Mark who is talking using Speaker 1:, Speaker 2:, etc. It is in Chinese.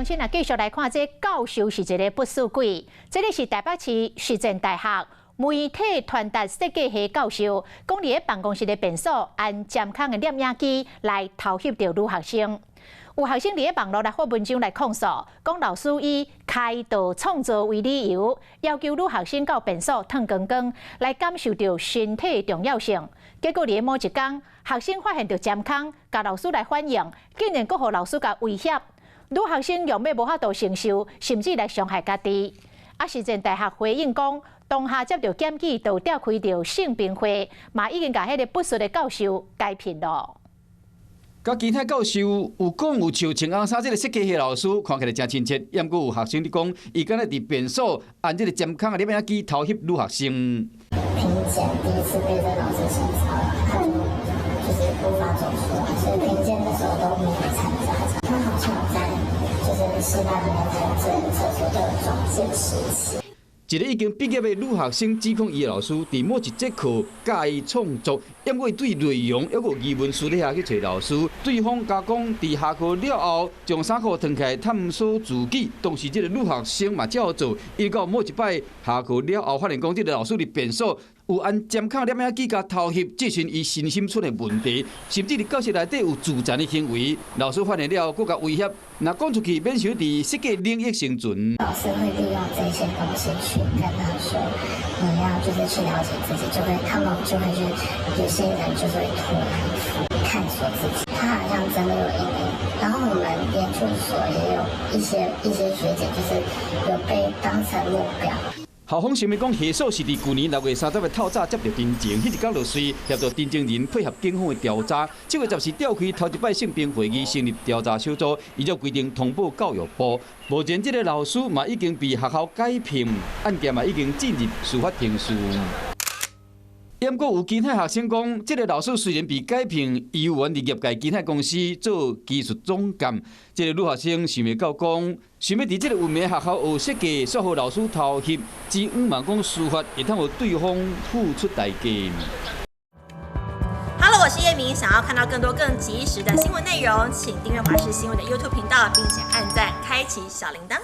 Speaker 1: 乡亲啊，继续来看这教授是一个不死鬼。这里是台北市实践大学媒体传达设计系教授，讲伫办公室的便所按监控的摄影机来偷翕到女学生。有学生伫网络来发文章来控诉，讲老师以开导创作为理由，要求女学生到便所脱光光，来感受到身体的重要性。结果伫某一天，学生发现到监控，甲老师来反映，竟然阁互老师甲威胁。女学生用要无法度承受，甚至来伤害家己。实践大学回应讲，当下接到检举，就召开着性平会，嘛已经甲迄个不实的教授解聘了。
Speaker 2: 甲其他教授有讲有像穿红衫这个设计系老师，看起来真亲切。也毋过有学生伫讲，伊敢若伫便所按这个监控的摄影机偷翕女学生。
Speaker 3: 评检第一次被这个老师性骚扰，很就是无法走出来，所以评检的时候都没有参加。他好像在就是师大里面的这个厕所都有装监视器。
Speaker 2: 一个已经毕业的女学生指控伊的老师伫某一节课教伊创作，因为对内容还有疑问，私底下去找老师。对方甲讲，伫下课了后，将衫裤脱起来探索自己。当时这个女学生嘛照做，伊到某一摆下课了后，发现讲这个老师伫便所有按监控摄影机甲偷翕，这是伊身心出现问题，甚至伫教室内底有自残的行为。老师发现了，佫甲威胁，若讲出去免受伫设计领域生存。
Speaker 3: 老师会利用这些东西去跟他说，你要就是去了解自己，他们就会去，有些人就会脱衣服探索自己，他好像真的有阴影。然后我们研究所也有一些学姐就是有被当成目标。
Speaker 2: 校方声明讲，下手是伫去年6月30日透早接到陈情，迄日到落水，协助陈情人配合警方的调查。7月10日召开头一摆性平会议，成立调查小组，依照规定通报教育部。目前，这个老师嘛已经被学校解聘，案件嘛已经进入司法程序。也毋过有其他学生讲，这个老师虽然被解聘，伊有缘伫业界其他公司做技术总监。这个女学生想要到讲，想要伫这个有名学校学设计，说互老师偷翕，只嘛讲司法会通互对方付出代价。
Speaker 4: Hello， 我是叶明，想要看到更多更及时的新闻内容，请订阅华视新闻的 YouTube 频道，并且按赞，开启小铃铛。